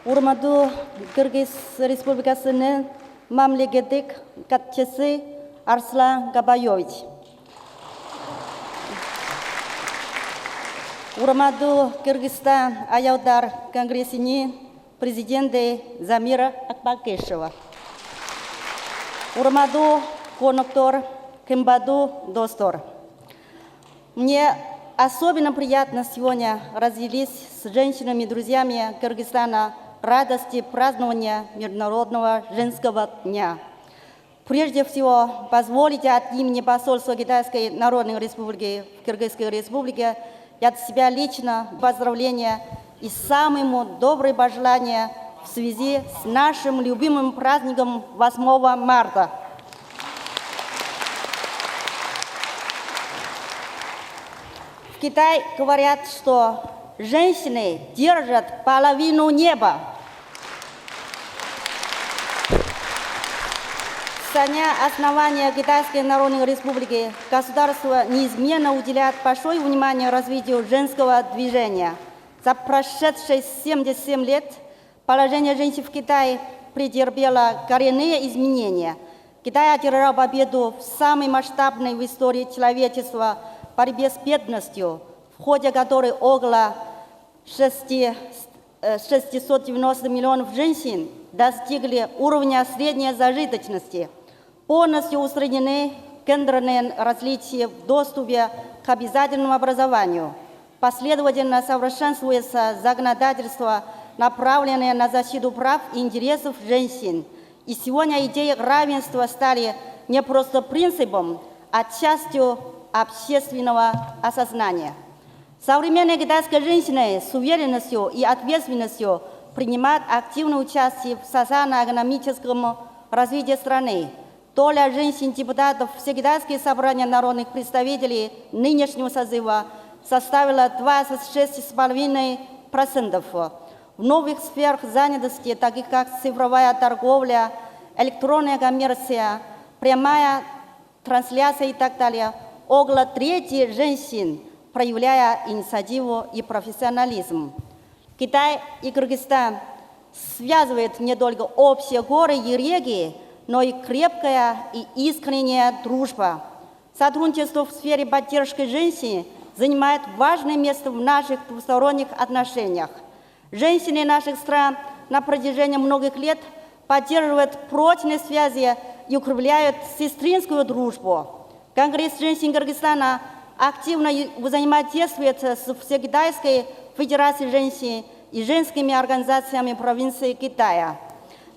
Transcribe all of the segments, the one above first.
Урмаду Кыргыз Республикасының мамлекеттік хатшысы Арслан Кабаевич. Урмаду Кыргызстан Аяудар Конгрессінің президенті Замира Акбакешева. Урмаду конуктор Кымбаду Достор. Мне особенно приятно сегодня разделить с женщинами и друзьями Кыргызстана радости празднования Международного женского дня. Прежде всего, позволите от имени посольства Китайской Народной Республики в Кыргызской Республике и от себя лично поздравления и самые добрые пожелания в связи с нашим любимым праздником 8 марта. В Китае говорят, что женщины держат половину неба. Со дня основания Китайской Народной Республики государство неизменно уделяет большое внимание развитию женского движения. За прошедшие 77 лет положение женщин в Китае претерпело коренные изменения. Китай одержал победу в самой масштабной в истории человечества борьбе с бедностью, в ходе которой около 690 миллионов женщин достигли уровня средней зажиточности. Полностью устранены гендерные различия в доступе к обязательному образованию. Последовательно совершенствуется законодательство, направленное на защиту прав и интересов женщин. И сегодня идеи равенства стали не просто принципом, а частью общественного осознания. Современные китайские женщины с уверенностью и ответственностью принимают активное участие в социально-экономическом развитии страны. Доля женщин-депутатов Всекитайского собрания народных представителей нынешнего созыва составила 26,5%. В новых сферах занятости, таких как цифровая торговля, электронная коммерция, прямая трансляция и так далее, около трети женщин, проявляя инициативу и профессионализм. Китай и Кыргызстан связывают не только общие горы и реки, но и крепкая и искренняя дружба. Сотрудничество в сфере поддержки женщин занимает важное место в наших двусторонних отношениях. Женщины наших стран на протяжении многих лет поддерживают прочные связи и укрепляют сестринскую дружбу. Конгресс женщин Кыргызстана активно взаимодействует с Всекитайской Федерацией женщин и женскими организациями провинции Китая.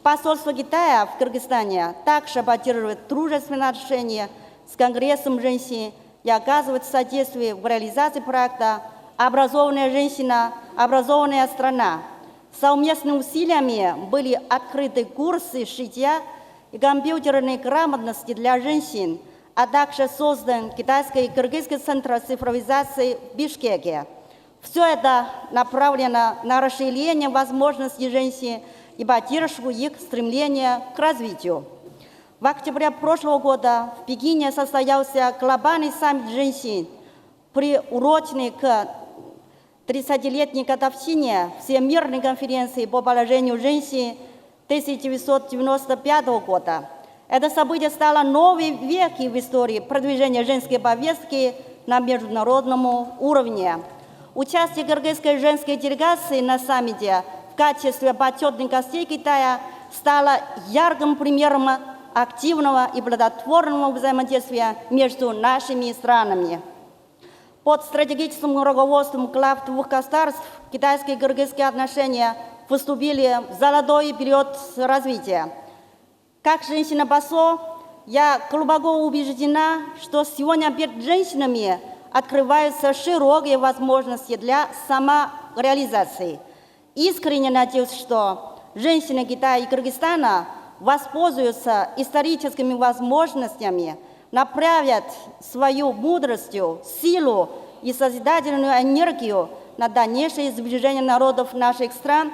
Посольство Китая в Кыргызстане также поддерживает дружественные отношения с Конгрессом женщин и оказывает содействие в реализации проекта «Образованная женщина, образованная страна». Совместными усилиями были открыты курсы шитья и компьютерной грамотности для женщин, а также создан Китайский и Кыргызский центр цифровизации в Бишкеке. Все это направлено на расширение возможностей женщин и поддержку их стремления к развитию. В октябре прошлого года в Пекине состоялся глобальный саммит женщин, приуроченный к 30-летней годовщине Всемирной конференции по положению женщин 1995 года. Это событие стало новой вехой в истории продвижения женской повестки на международном уровне. Участие кыргызской женской делегации на саммите в качестве почетных гостей Китая стало ярким примером активного и плодотворного взаимодействия между нашими странами. Под стратегическим руководством глав двух государств китайские и кыргызские отношения вступили в золотой период развития. Как женщина-посол, я глубоко убеждена, что сегодня перед женщинами открываются широкие возможности для самореализации. Искренне надеюсь, что женщины Китая и Кыргызстана воспользуются историческими возможностями, направят свою мудрость, силу и созидательную энергию на дальнейшее сближение народов наших стран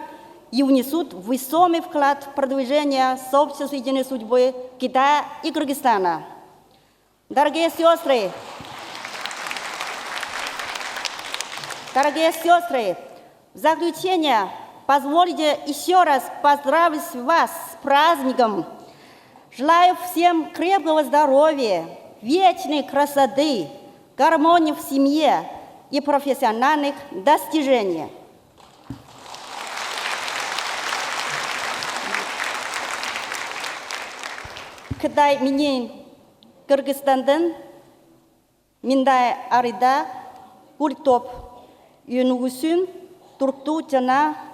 и внесут весомый вклад в продвижение сообщества единой судьбы Китая и Кыргызстана. Дорогие сестры, в заключение позвольте еще раз поздравить вас с праздником. Желаю всем крепкого здоровья, вечной красоты, гармонии в семье и профессиональных достижений. Қытай менен Кыргызстандан Миндай Арида Культоп үйіну үшін тұрқту жана